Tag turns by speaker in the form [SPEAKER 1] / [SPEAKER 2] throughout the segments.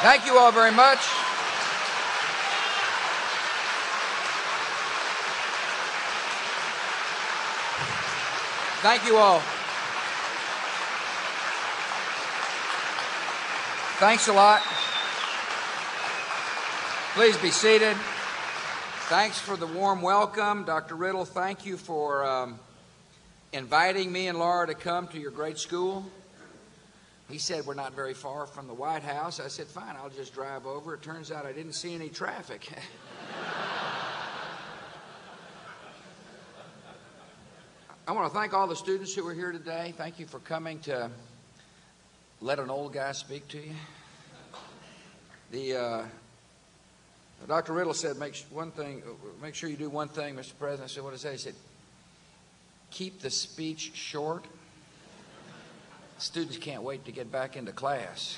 [SPEAKER 1] Thank you all very much. Thank you all. Thanks a lot. Please be seated. Thanks for the warm welcome. Dr. Riddle, thank you for inviting me and Laura to come to your great school. He said we're not very far from the White House. I said, fine, I'll just drive over. It turns out I didn't see any traffic. I want to thank all the students who are here today. Thank you for coming to let an old guy speak to you. Dr. Riddle said, make sure you do one thing, Mr. President. I said, what did he say? He said, keep the speech short. Students can't wait to get back into class.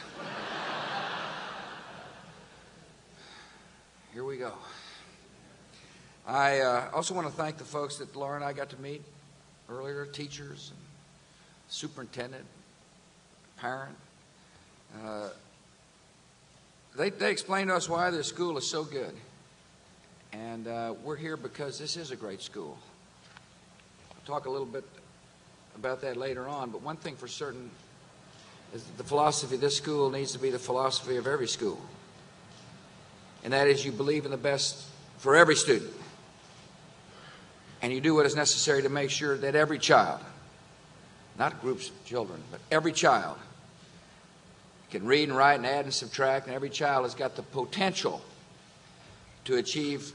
[SPEAKER 1] Here we go. I also want to thank the folks that Laura and I got to meet earlier, teachers, and superintendent, parent. They explained to us why this school is so good. And we're here because this is a great school. I'll talk a little bit about that later on, but one thing for certain is that the philosophy of this school needs to be the philosophy of every school. And that is, you believe in the best for every student. And you do what is necessary to make sure that every child, not groups of children, but every child can read and write and add and subtract, and every child has got the potential to achieve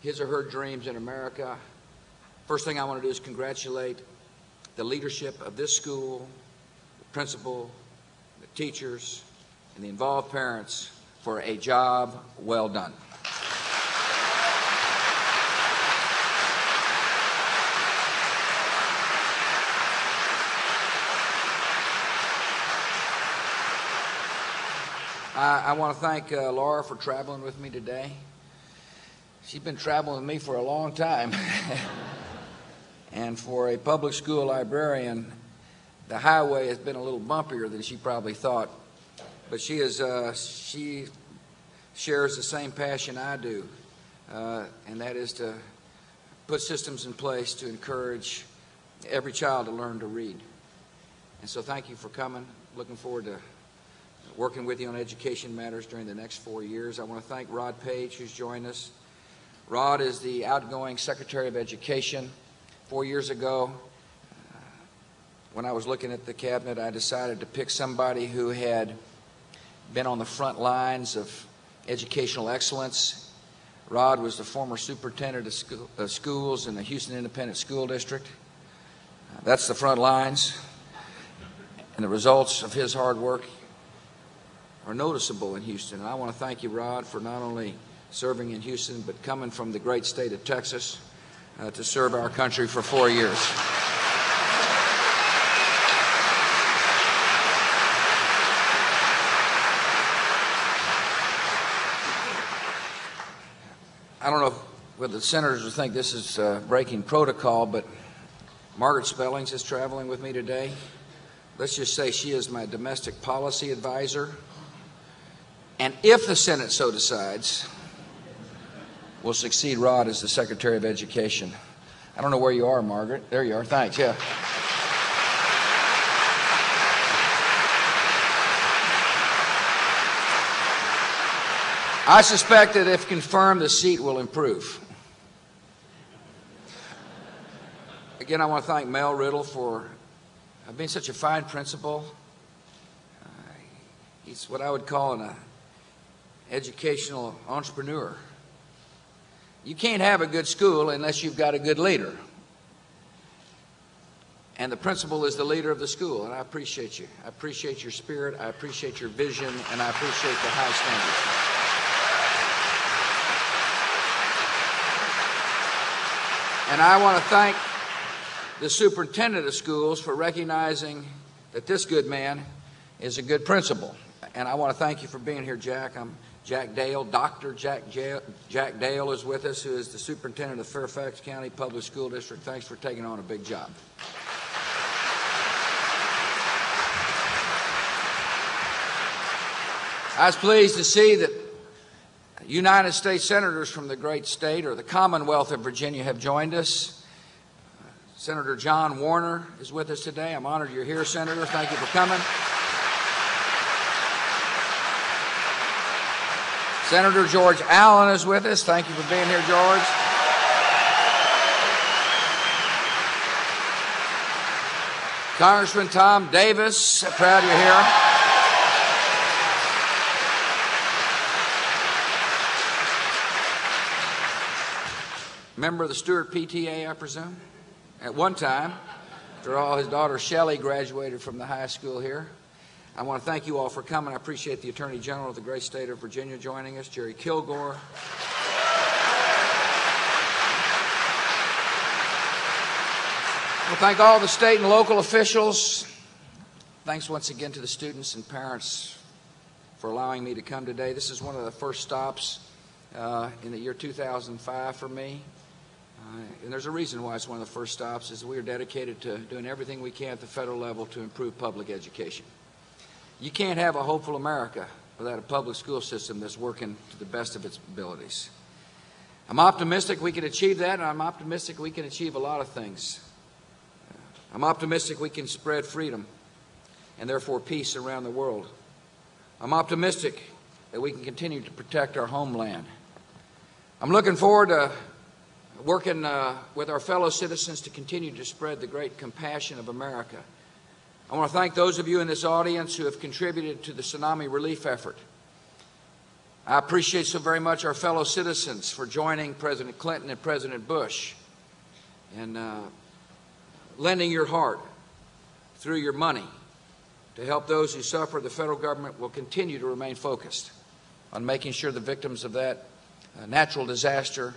[SPEAKER 1] his or her dreams in America. First thing I want to do is congratulate the leadership of this school, the principal, the teachers, and the involved parents for a job well done. I want to thank Laura for traveling with me today. She's been traveling with me for a long time. And for a public school librarian, the highway has been a little bumpier than she probably thought. But she shares the same passion I do, and that is to put systems in place to encourage every child to learn to read. And so thank you for coming. Looking forward to working with you on education matters during the next 4 years. I want to thank Rod Page, who's joined us. Rod is the outgoing Secretary of Education. 4 years ago, when I was looking at the cabinet, I decided to pick somebody who had been on the front lines of educational excellence. Rod was the former superintendent of schools in the Houston Independent School District. That's the front lines. And the results of his hard work are noticeable in Houston. And I want to thank you, Rod, for not only serving in Houston, but coming from the great state of Texas to serve our country for 4 years. I don't know whether the senators will think this is breaking protocol, but Margaret Spellings is traveling with me today. Let's just say she is my domestic policy advisor. And if the Senate so decides, will succeed Rod as the Secretary of Education. I don't know where you are, Margaret. There you are. Thanks. Yeah. I suspect that if confirmed, the seat will improve. Again, I want to thank Mel Riddle for being such a fine principal. He's what I would call an educational entrepreneur. You can't have a good school unless you've got a good leader. And the principal is the leader of the school, and I appreciate you. I appreciate your spirit, I appreciate your vision, and I appreciate the high standards. And I want to thank the superintendent of schools for recognizing that this good man is a good principal. And I want to thank you for being here, Jack. I'm Jack Dale. Dr. Jack Dale is with us, who is the superintendent of Fairfax County Public School District. Thanks for taking on a big job. I was pleased to see that United States senators from the great state, or the Commonwealth of Virginia, have joined us. Senator John Warner is with us today. I'm honored you're here, Senator. Thank you for coming. Senator George Allen is with us. Thank you for being here, George. Congressman Tom Davis, proud you're here. Member of the Stewart PTA, I presume? At one time, after all, his daughter Shelley graduated from the high school here. I want to thank you all for coming. I appreciate the Attorney General of the great state of Virginia joining us, Jerry Kilgore. Well, thank all the state and local officials. Thanks once again to the students and parents for allowing me to come today. This is one of the first stops in the year 2005 for me. And there's a reason why it's one of the first stops, is we are dedicated to doing everything we can at the federal level to improve public education. You can't have a hopeful America without a public school system that's working to the best of its abilities. I'm optimistic we can achieve that, and I'm optimistic we can achieve a lot of things. I'm optimistic we can spread freedom and therefore peace around the world. I'm optimistic that we can continue to protect our homeland. I'm looking forward to working with our fellow citizens to continue to spread the great compassion of America. I want to thank those of you in this audience who have contributed to the tsunami relief effort. I appreciate so very much our fellow citizens for joining President Clinton and President Bush and lending your heart through your money to help those who suffer. The federal government will continue to remain focused on making sure the victims of that natural disaster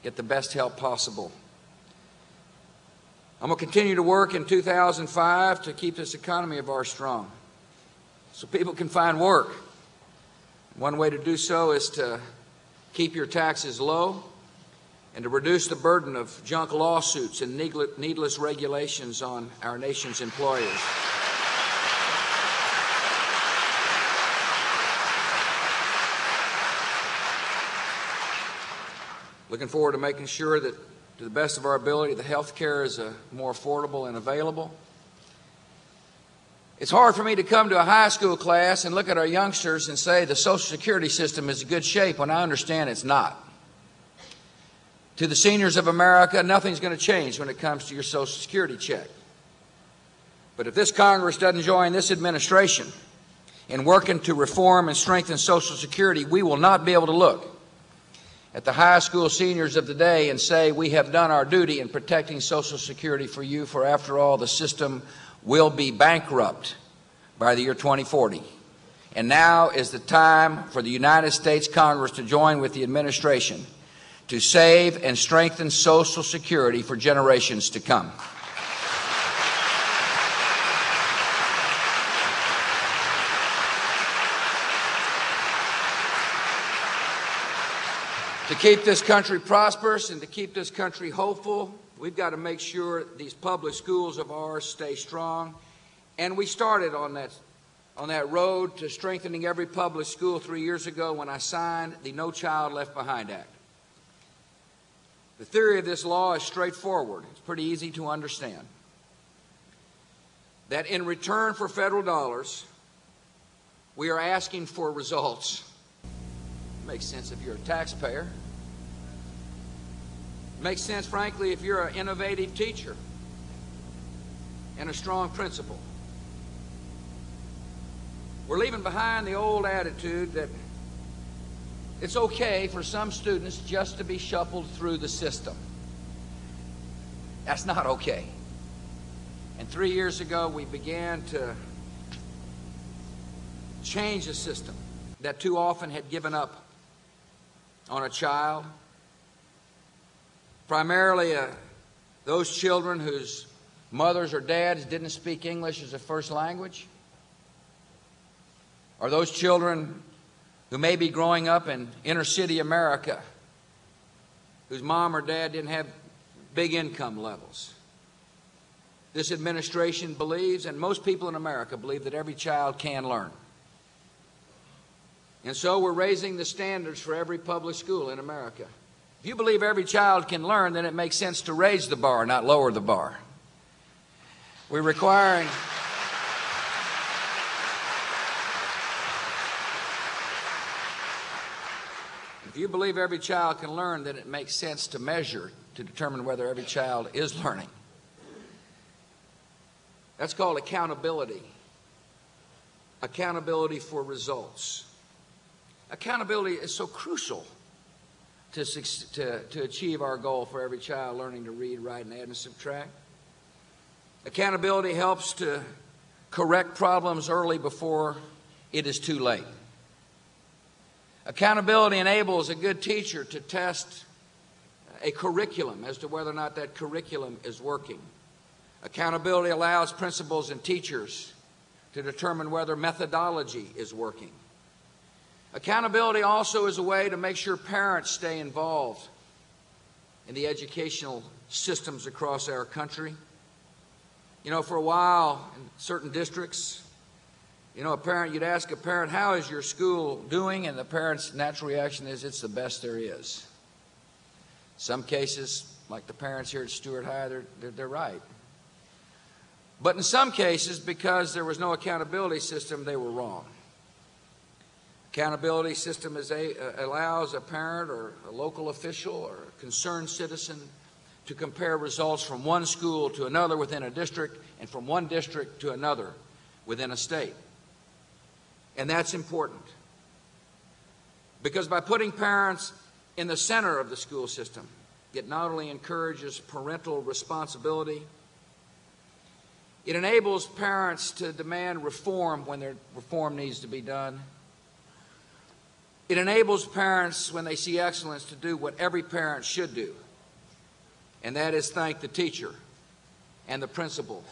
[SPEAKER 1] get the best help possible. I'm going to continue to work in 2005 to keep this economy of ours strong so people can find work. One way to do so is to keep your taxes low and to reduce the burden of junk lawsuits and needless regulations on our nation's employers. Looking forward to making sure that, to the best of our ability, the health care is more affordable and available. It's hard for me to come to a high school class and look at our youngsters and say the Social Security system is in good shape when I understand it's not. To the seniors of America, nothing's going to change when it comes to your Social Security check. But if this Congress doesn't join this administration in working to reform and strengthen Social Security, we will not be able to look at the high school seniors of the day and say we have done our duty in protecting Social Security for you, for after all, the system will be bankrupt by the year 2040. And now is the time for the United States Congress to join with the administration to save and strengthen Social Security for generations to come. To keep this country prosperous and to keep this country hopeful, we've got to make sure these public schools of ours stay strong. And we started on that road to strengthening every public school 3 years ago when I signed the No Child Left Behind Act. The theory of this law is straightforward. It's pretty easy to understand. That in return for federal dollars, we are asking for results. Makes sense if you're a taxpayer. Makes sense, frankly, if you're an innovative teacher and a strong principal. We're leaving behind the old attitude that it's okay for some students just to be shuffled through the system. That's not okay. And 3 years ago, we began to change a system that too often had given up on a child, primarily those children whose mothers or dads didn't speak English as a first language, or those children who may be growing up in inner city America whose mom or dad didn't have big income levels. This administration believes, and most people in America believe, that every child can learn. And so we're raising the standards for every public school in America. If you believe every child can learn, then it makes sense to raise the bar, not lower the bar. We're requiring If you believe every child can learn, then it makes sense to measure to determine whether every child is learning. That's called accountability. Accountability for results. Accountability is so crucial to achieve our goal for every child learning to read, write, and add and subtract. Accountability helps to correct problems early before it is too late. Accountability enables a good teacher to test a curriculum as to whether or not that curriculum is working. Accountability allows principals and teachers to determine whether methodology is working. Accountability also is a way to make sure parents stay involved in the educational systems across our country. You know, for a while in certain districts, you'd ask a parent, how is your school doing? And the parent's natural reaction is, it's the best there is. Some cases, like the parents here at Stewart High, they're right. But in some cases, because there was no accountability system, they were wrong. Accountability system allows a parent or a local official or a concerned citizen to compare results from one school to another within a district and from one district to another within a state. And that's important, because by putting parents in the center of the school system, it not only encourages parental responsibility, it enables parents to demand reform when their reform needs to be done. It enables parents, when they see excellence, to do what every parent should do, and that is thank the teacher and the principal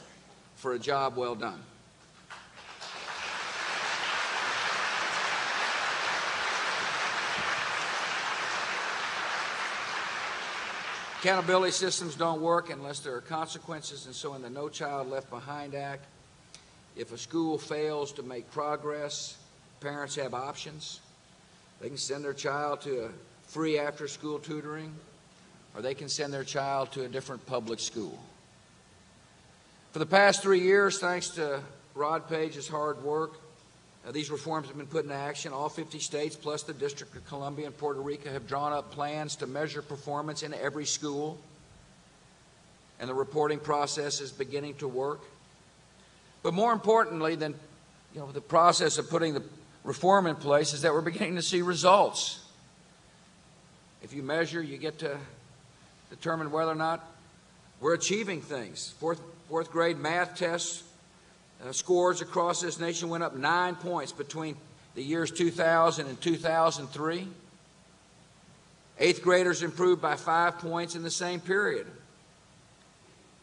[SPEAKER 1] for a job well done. Accountability systems don't work unless there are consequences, and so in the No Child Left Behind Act, if a school fails to make progress, parents have options. They can send their child to a free after-school tutoring, or they can send their child to a different public school. For the past 3 years, thanks to Rod Page's hard work, these reforms have been put into action. All 50 states, plus the District of Columbia and Puerto Rico, have drawn up plans to measure performance in every school. And the reporting process is beginning to work. But more importantly than the process of putting the reform in place is that we're beginning to see results. If you measure, you get to determine whether or not we're achieving things. Fourth grade math tests scores across this nation went up 9 points between the years 2000 and 2003. Eighth graders improved by 5 points in the same period.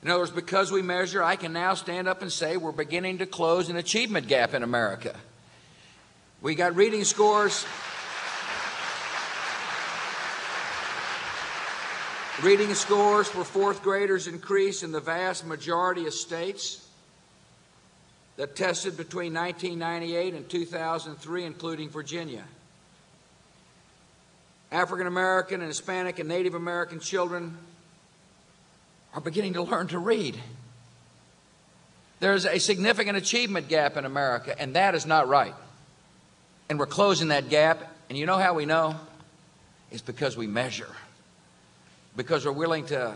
[SPEAKER 1] In other words, because we measure, I can now stand up and say we're beginning to close an achievement gap in America. We got reading scores. Reading scores for fourth graders increased in the vast majority of states that tested between 1998 and 2003, including Virginia. African American and Hispanic and Native American children are beginning to learn to read. There's a significant achievement gap in America, and that is not right. And we're closing that gap, and you know how we know? It's because we measure. Because we're willing to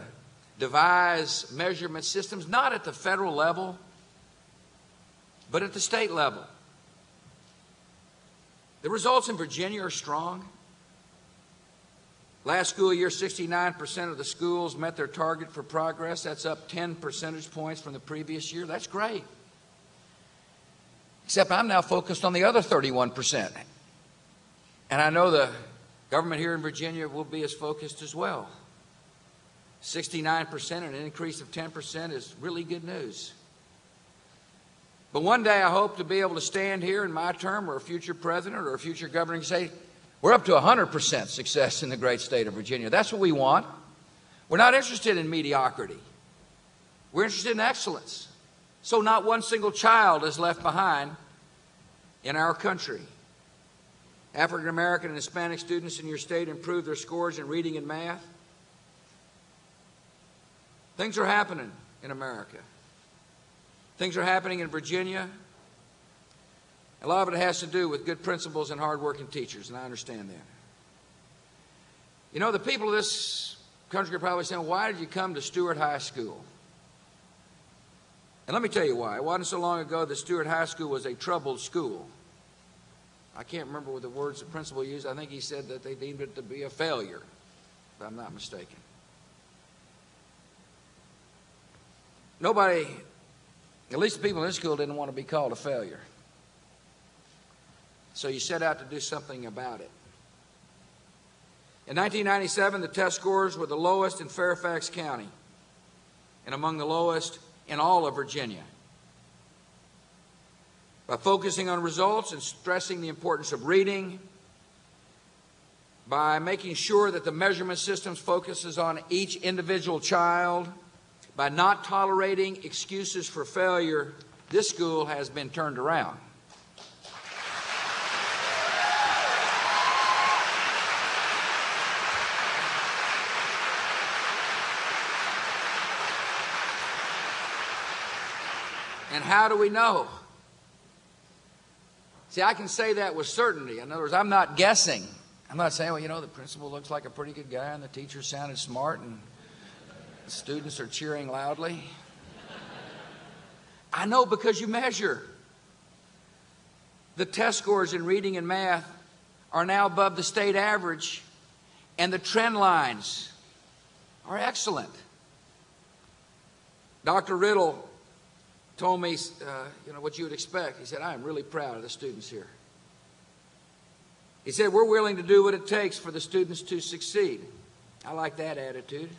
[SPEAKER 1] devise measurement systems, not at the federal level, but at the state level. The results in Virginia are strong. Last school year, 69% of the schools met their target for progress. That's up 10 percentage points from the previous year. That's great. Except I'm now focused on the other 31%. And I know the government here in Virginia will be as focused as well. 69% and an increase of 10% is really good news. But one day I hope to be able to stand here in my term, or a future president or a future governor, and say, we're up to 100% success in the great state of Virginia. That's what we want. We're not interested in mediocrity. We're interested in excellence. So not one single child is left behind in our country. African American and Hispanic students in your state improve their scores in reading and math. Things are happening in America. Things are happening in Virginia. A lot of it has to do with good principals and hardworking teachers, and I understand that. You know, the people of this country are probably saying, why did you come to Stewart High School? And let me tell you why. It wasn't so long ago that Stewart High School was a troubled school. I can't remember what the words the principal used. I think he said that they deemed it to be a failure, if I'm not mistaken. Nobody, at least the people in this school, didn't want to be called a failure. So you set out to do something about it. In 1997, the test scores were the lowest in Fairfax County and among the lowest in all of Virginia. By focusing on results and stressing the importance of reading, by making sure that the measurement systems focuses on each individual child, by not tolerating excuses for failure, this school has been turned around. And how do we know? See, I can say that with certainty. In other words, I'm not guessing. I'm not saying, well, you know, the principal looks like a pretty good guy and the teacher sounded smart and the students are cheering loudly. I know because you measure. The test scores in reading and math are now above the state average, and the trend lines are excellent. Dr. Riddle told me, you know, what you would expect. He said, I am really proud of the students here. He said, we're willing to do what it takes for the students to succeed. I like that attitude,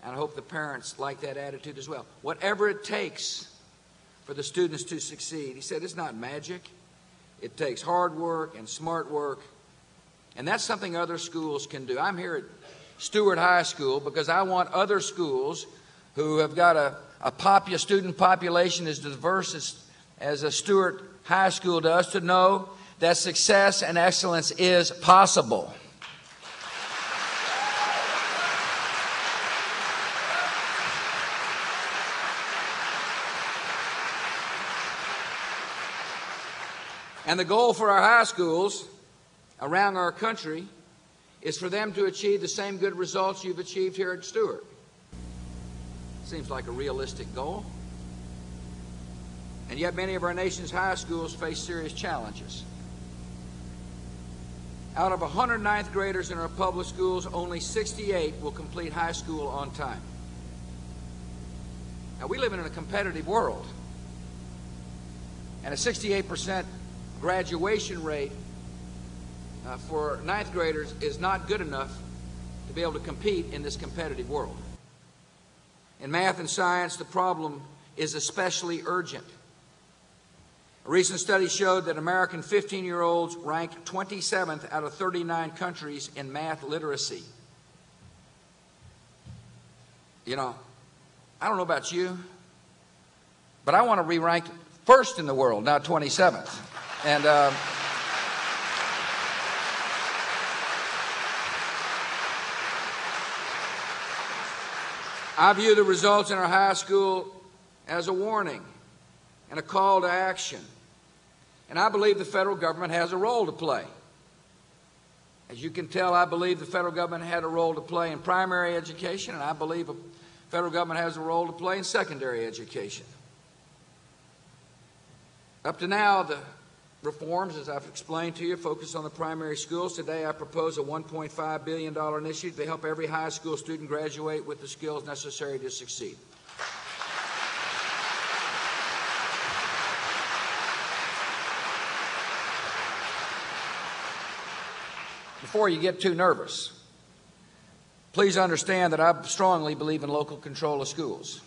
[SPEAKER 1] and I hope the parents like that attitude as well. Whatever it takes for the students to succeed. He said, it's not magic. It takes hard work and smart work, and that's something other schools can do. I'm here at Stewart High School because I want other schools who have got a student population as diverse as a Stewart High School does to know that success and excellence is possible. And the goal for our high schools around our country is for them to achieve the same good results you've achieved here at Stewart. Seems like a realistic goal. And yet many of our nation's high schools face serious challenges. Out of 100 ninth graders in our public schools, only 68 will complete high school on time. Now, we live in a competitive world, and a 68% graduation rate for ninth graders is not good enough to be able to compete in this competitive world. In math and science, the problem is especially urgent. A recent study showed that American 15-year-olds rank 27th out of 39 countries in math literacy. You know, I don't know about you, but I want to be ranked first in the world, not 27th. And I view the results in our high school as a warning and a call to action. And I believe the federal government has a role to play. As you can tell, I believe the federal government had a role to play in primary education, and I believe the federal government has a role to play in secondary education. Up to now, the reforms, as I've explained to you, focus on the primary schools. Today, I propose a $1.5 billion initiative to help every high school student graduate with the skills necessary to succeed. Before you get too nervous, please understand that I strongly believe in local control of schools.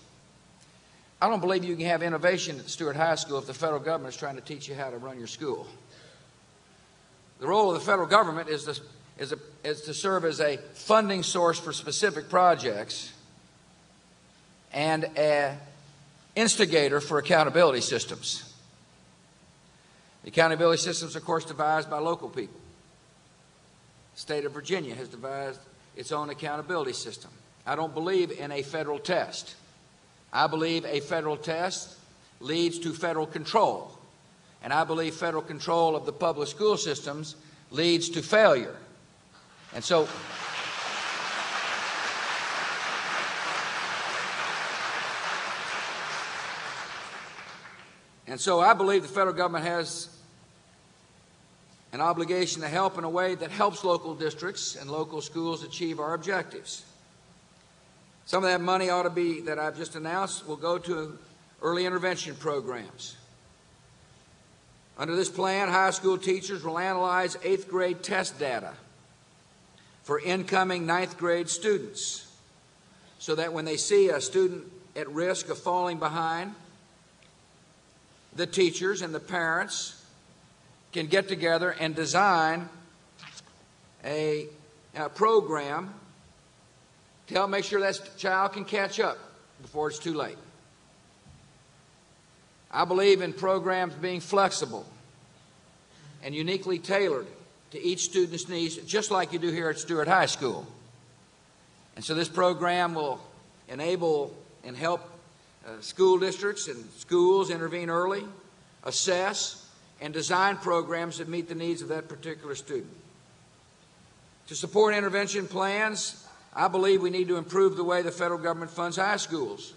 [SPEAKER 1] I don't believe you can have innovation at Stewart High School if the federal government is trying to teach you how to run your school. The role of the federal government is to serve as a funding source for specific projects and an instigator for accountability systems. The accountability systems, of course, devised by local people. The state of Virginia has devised its own accountability system. I don't believe in a federal test. I believe a federal test leads to federal control. And I believe federal control of the public school systems leads to failure. And so I believe the federal government has an obligation to help in a way that helps local districts and local schools achieve our objectives. Some of that money ought to be, that I've just announced, will go to early intervention programs. Under this plan, high school teachers will analyze 8th grade test data for incoming 9th grade students so that when they see a student at risk of falling behind, the teachers and the parents can get together and design a program to help make sure that child can catch up before it's too late. I believe in programs being flexible and uniquely tailored to each student's needs, just like you do here at Stewart High School. And so this program will enable and help school districts and schools intervene early, assess, and design programs that meet the needs of that particular student. To support intervention plans, I believe we need to improve the way the federal government funds high schools.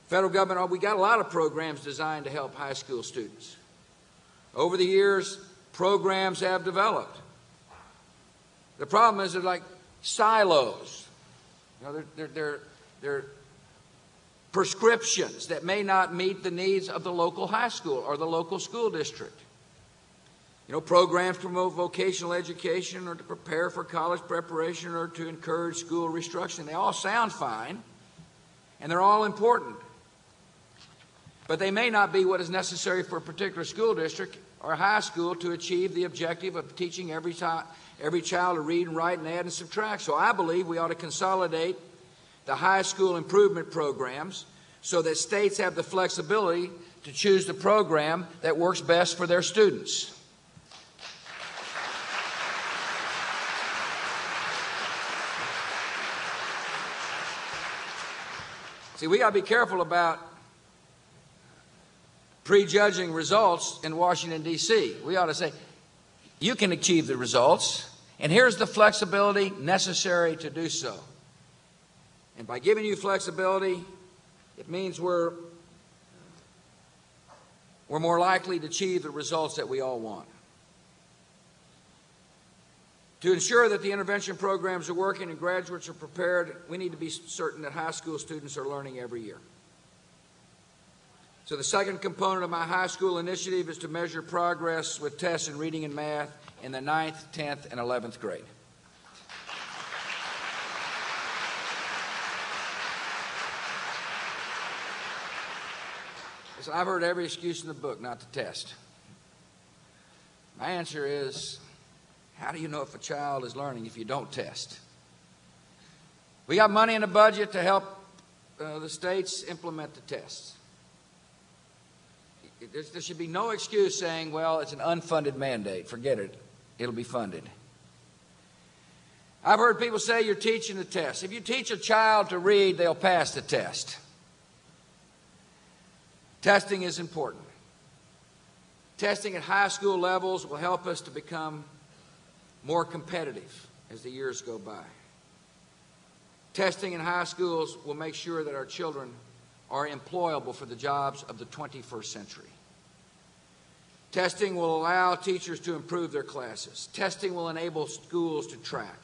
[SPEAKER 1] Federal government, we got a lot of programs designed to help high school students. Over the years, programs have developed. The problem is they're like silos. You know, they're prescriptions that may not meet the needs of the local high school or the local school district. You know, programs promote vocational education or to prepare for college preparation or to encourage school restructuring. They all sound fine, and they're all important. But they may not be what is necessary for a particular school district or high school to achieve the objective of teaching every child to read and write and add and subtract. So I believe we ought to consolidate the high school improvement programs so that states have the flexibility to choose the program that works best for their students. See, we got to be careful about prejudging results in Washington, D.C. We ought to say, you can achieve the results, and here's the flexibility necessary to do so. And by giving you flexibility, it means we're more likely to achieve the results that we all want. To ensure that the intervention programs are working and graduates are prepared, we need to be certain that high school students are learning every year. So the second component of my high school initiative is to measure progress with tests in reading and math in the 9th, 10th, and 11th grade. Listen, I've heard every excuse in the book not to test. My answer is, how do you know if a child is learning if you don't test? We got money in the budget to help the states implement the tests. There should be no excuse saying, well, it's an unfunded mandate. Forget it. It'll be funded. I've heard people say you're teaching the test. If you teach a child to read, they'll pass the test. Testing is important. Testing at high school levels will help us to become more competitive as the years go by. Testing in high schools will make sure that our children are employable for the jobs of the 21st century. Testing will allow teachers to improve their classes. Testing will enable schools to track.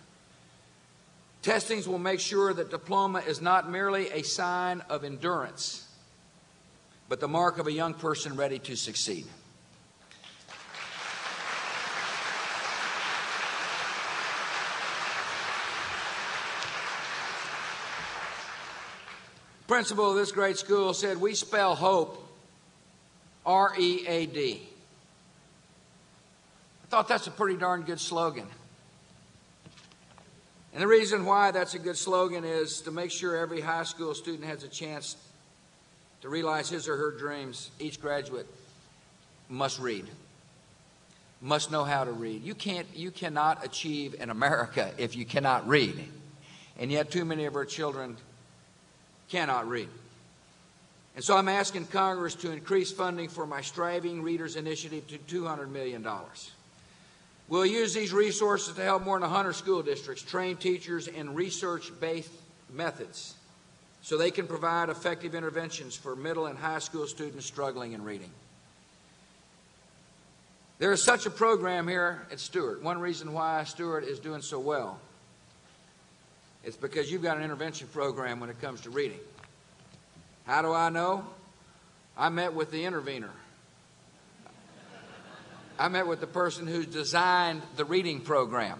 [SPEAKER 1] Testings will make sure that diploma is not merely a sign of endurance, but the mark of a young person ready to succeed. The principal of this great school said, we spell hope R-E-A-D. I thought that's a pretty darn good slogan. And the reason why that's a good slogan is to make sure every high school student has a chance to realize his or her dreams. Each graduate must read. must know how to read. You cannot achieve in America if you cannot read. And yet too many of our children cannot read. And so I'm asking Congress to increase funding for my Striving Readers Initiative to $200 million. We'll use these resources to help more than 100 school districts train teachers in research-based methods so they can provide effective interventions for middle and high school students struggling in reading. There is such a program here at Stewart. One reason why Stewart is doing so well is because you've got an intervention program when it comes to reading. How do I know? I met with the intervener. I met with the person who designed the reading program.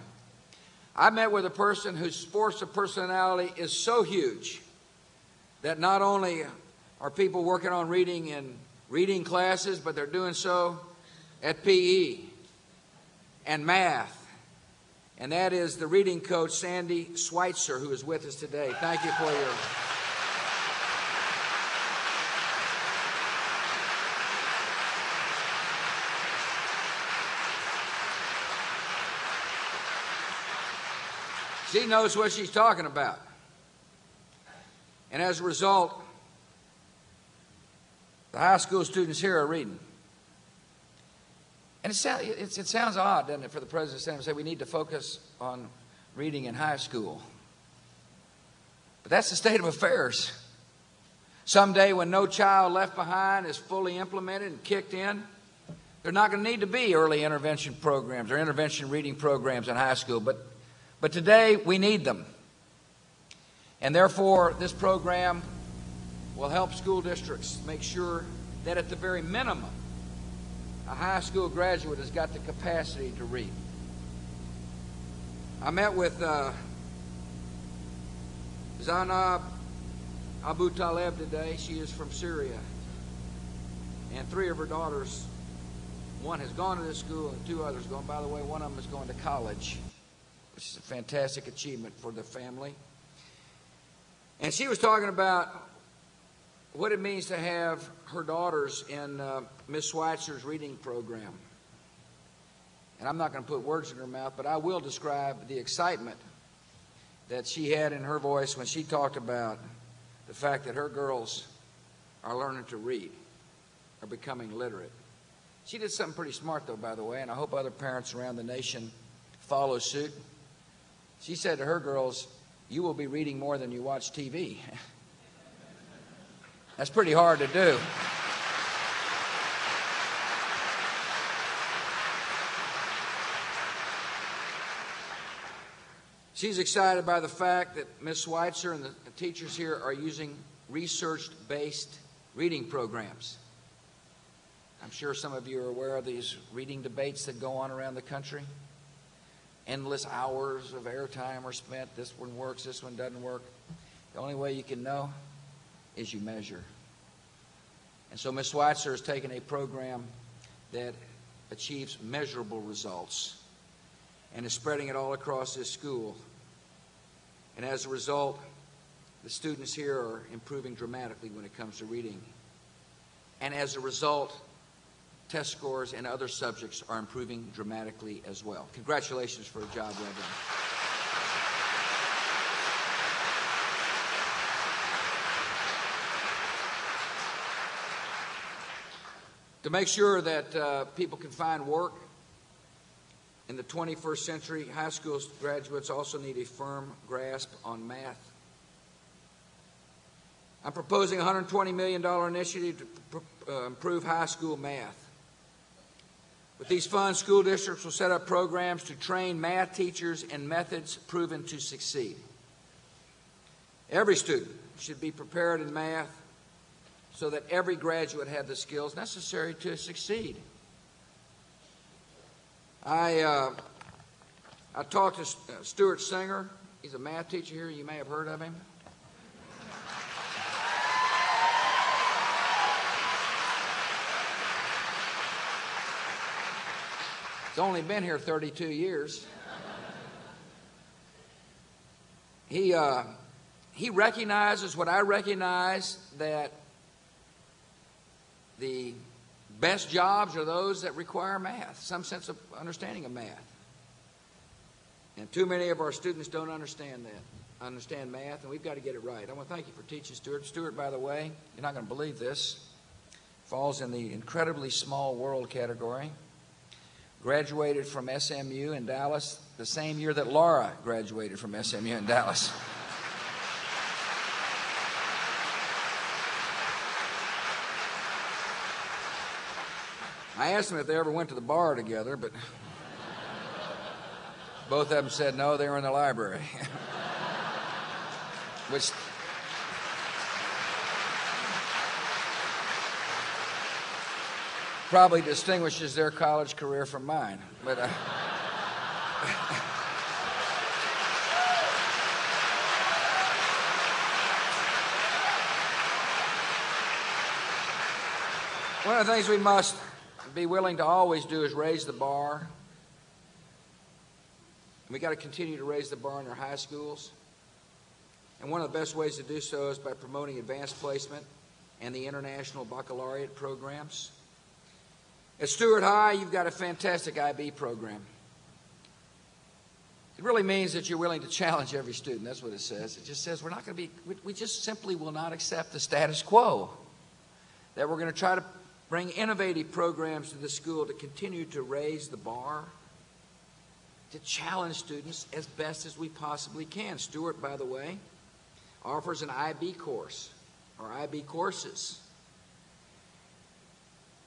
[SPEAKER 1] I met with a person whose force of personality is so huge that not only are people working on reading in reading classes, but they're doing so at PE and math. And that is the reading coach, Sandy Schweitzer, who is with us today. Thank you for your... She knows what she's talking about. And as a result, the high school students here are reading. And it sounds odd, doesn't it, for the President to stand up and say we need to focus on reading in high school. But that's the state of affairs. Someday when No Child Left Behind is fully implemented and kicked in, there are not going to need to be early intervention programs or intervention reading programs in high school. But today, we need them. And therefore, this program will help school districts make sure that at the very minimum, a high school graduate has got the capacity to read. I met with Zainab Abu Taleb today. She is from Syria. And 3 of her daughters, one has gone to this school and 2 others going. By the way, one of them is going to college, which is a fantastic achievement for the family. And she was talking about what it means to have her daughters in Miss Schweitzer's reading program. And I'm not going to put words in her mouth, but I will describe the excitement that she had in her voice when she talked about the fact that her girls are learning to read, are becoming literate. She did something pretty smart, though, by the way, and I hope other parents around the nation follow suit. She said to her girls, "You will be reading more than you watch TV." That's pretty hard to do. She's excited by the fact that Ms. Schweitzer and the teachers here are using research-based reading programs. I'm sure some of you are aware of these reading debates that go on around the country. Endless hours of airtime are spent. This one works, this one doesn't work. The only way you can know is you measure. And so Ms. Schweitzer has taken a program that achieves measurable results and is spreading it all across this school. And as a result, the students here are improving dramatically when it comes to reading. And as a result, test scores and other subjects are improving dramatically as well. Congratulations for a job well done. To make sure that people can find work in the 21st century, high school graduates also need a firm grasp on math. I'm proposing a $120 million initiative to improve high school math. With these funds, school districts will set up programs to train math teachers in methods proven to succeed. Every student should be prepared in math so that every graduate had the skills necessary to succeed. I talked to Stuart Singer. He's a math teacher here. You may have heard of him. He's only been here 32 years. He recognizes what I recognize, that the best jobs are those that require math, some sense of understanding of math. And too many of our students don't understand math, and we've got to get it right. I want to thank you for teaching Stuart. Stuart, by the way, you're not going to believe this, falls in the incredibly small world category. Graduated from SMU in Dallas the same year that Laura graduated from SMU in Dallas. I asked them if they ever went to the bar together, but both of them said no, they were in the library. Which probably distinguishes their college career from mine. But one of the things we must be willing to always do is raise the bar. We got to continue to raise the bar in our high schools. And one of the best ways to do so is by promoting advanced placement and the international baccalaureate programs. At Stewart High, you've got a fantastic IB program. It really means that you're willing to challenge every student. That's what it says. It just says we just simply will not accept the status quo. That we're going to try to bring innovative programs to the school to continue to raise the bar, to challenge students as best as we possibly can. Stewart, by the way, offers an IB course, or IB courses.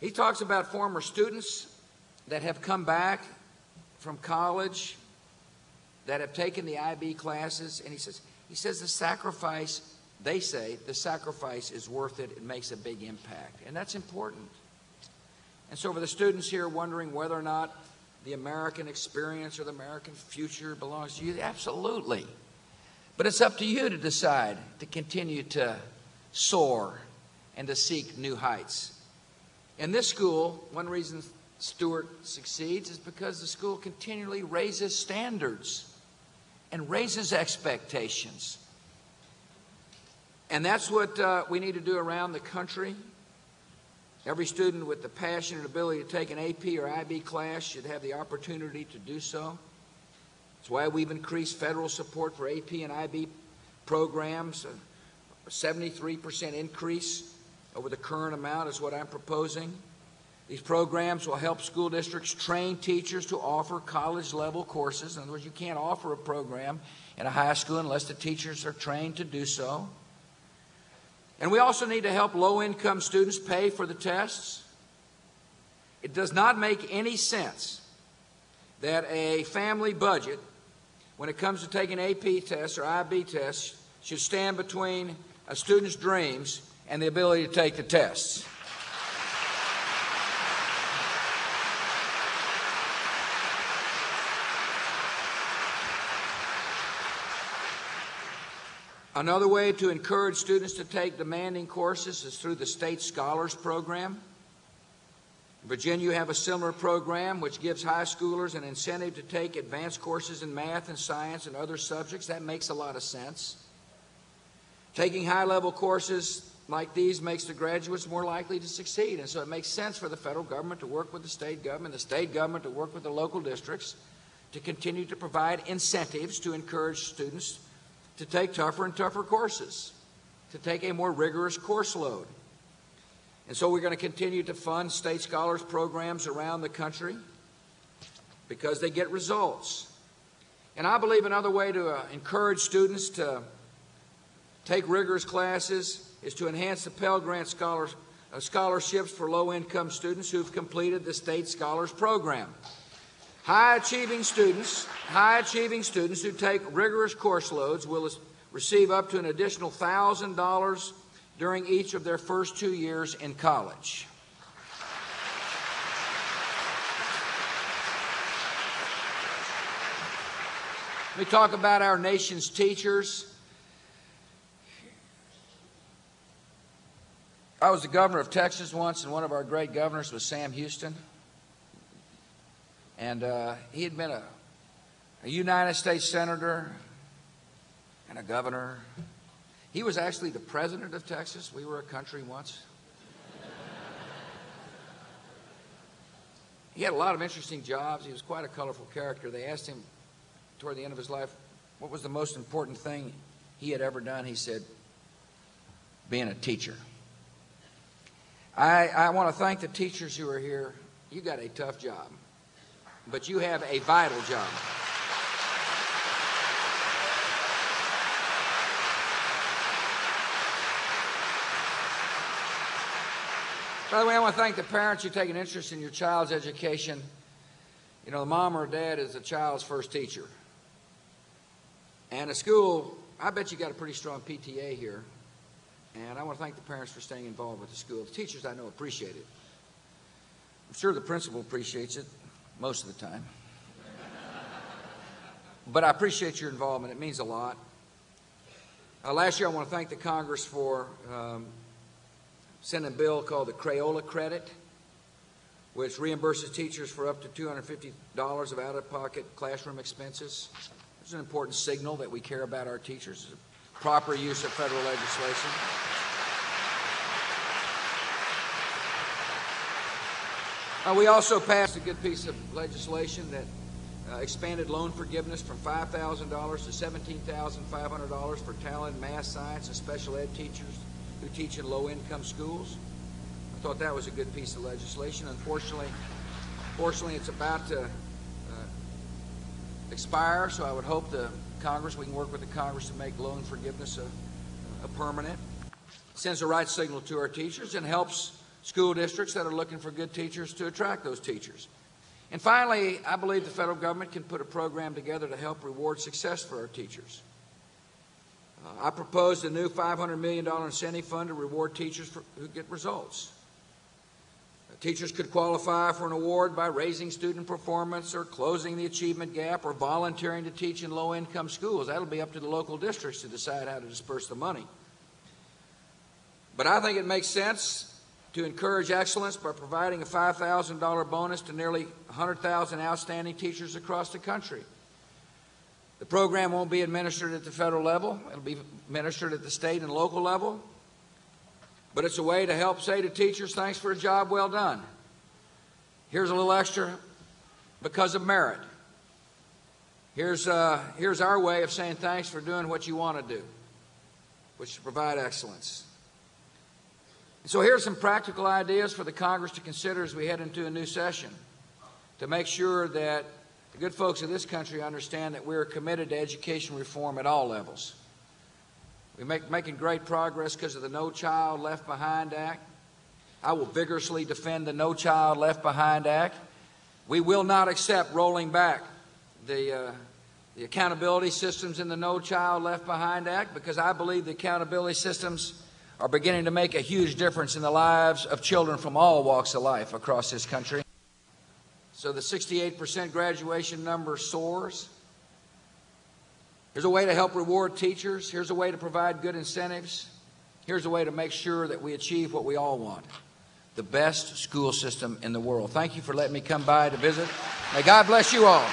[SPEAKER 1] He talks about former students that have come back from college, that have taken the IB classes, and he says the sacrifice, they say, the sacrifice is worth it. It makes a big impact, and that's important. And so for the students here wondering whether or not the American experience or the American future belongs to you, absolutely. But it's up to you to decide to continue to soar and to seek new heights. In this school, one reason Stewart succeeds is because the school continually raises standards and raises expectations. And that's what we need to do around the country. Every student with the passion and ability to take an AP or IB class should have the opportunity to do so. That's why we've increased federal support for AP and IB programs. A 73% increase over the current amount is what I'm proposing. These programs will help school districts train teachers to offer college-level courses. In other words, you can't offer a program in a high school unless the teachers are trained to do so. And we also need to help low-income students pay for the tests. It does not make any sense that a family budget, when it comes to taking AP tests or IB tests, should stand between a student's dreams and the ability to take the tests. Another way to encourage students to take demanding courses is through the State Scholars Program. In Virginia, you have a similar program which gives high schoolers an incentive to take advanced courses in math and science and other subjects. That makes a lot of sense. Taking high-level courses like these makes the graduates more likely to succeed, and so it makes sense for the federal government to work with the state government to work with the local districts to continue to provide incentives to encourage students to take tougher and tougher courses, to take a more rigorous course load. And so we're going to continue to fund state scholars programs around the country because they get results. And I believe another way to encourage students to take rigorous classes is to enhance the Pell Grant scholarships for low-income students who've completed the State Scholars Program. High-achieving students who take rigorous course loads will receive up to an additional $1,000 during each of their first 2 years in college. Let me talk about our nation's teachers. I was the governor of Texas once, and one of our great governors was Sam Houston. And he had been a United States senator and a governor. He was actually the president of Texas. We were a country once. He had a lot of interesting jobs. He was quite a colorful character. They asked him toward the end of his life what was the most important thing he had ever done. He said, being a teacher. I want to thank the teachers who are here. You got a tough job, but you have a vital job. By the way, I want to thank the parents who take an interest in your child's education. You know, the mom or dad is the child's first teacher. And a school, I bet you got a pretty strong PTA here. And I want to thank the parents for staying involved with the school. The teachers, I know, appreciate it. I'm sure the principal appreciates it most of the time. But I appreciate your involvement. It means a lot. Last year, I want to thank the Congress for sending a bill called the Crayola Credit, which reimburses teachers for up to $250 of out-of-pocket classroom expenses. It's an important signal that we care about our teachers. It's a proper use of federal legislation. We also passed a good piece of legislation that expanded loan forgiveness from $5,000 to $17,500 for talented math, science, and special ed teachers who teach in low-income schools. I thought that was a good piece of legislation. Unfortunately, it's about to expire, so I would hope we can work with the Congress to make loan forgiveness a permanent. It sends the right signal to our teachers and helps school districts that are looking for good teachers to attract those teachers. And finally, I believe the federal government can put a program together to help reward success for our teachers. I proposed a new $500 million incentive fund to reward teachers who get results. Teachers could qualify for an award by raising student performance or closing the achievement gap or volunteering to teach in low-income schools. That'll be up to the local districts to decide how to disperse the money. But I think it makes sense to encourage excellence by providing a $5,000 bonus to nearly 100,000 outstanding teachers across the country. The program won't be administered at the federal level. It'll be administered at the state and local level. But it's a way to help say to teachers, thanks for a job well done. Here's a little extra because of merit. Here's our way of saying thanks for doing what you want to do, which is to provide excellence. And so here's some practical ideas for the Congress to consider as we head into a new session to make sure that the good folks of this country understand that we're committed to education reform at all levels. We're making great progress because of the No Child Left Behind Act. I will vigorously defend the No Child Left Behind Act. We will not accept rolling back the accountability systems in the No Child Left Behind Act because I believe the accountability systems are beginning to make a huge difference in the lives of children from all walks of life across this country. So the 68% graduation number soars. Here's a way to help reward teachers. Here's a way to provide good incentives. Here's a way to make sure that we achieve what we all want, the best school system in the world. Thank you for letting me come by to visit. May God bless you all.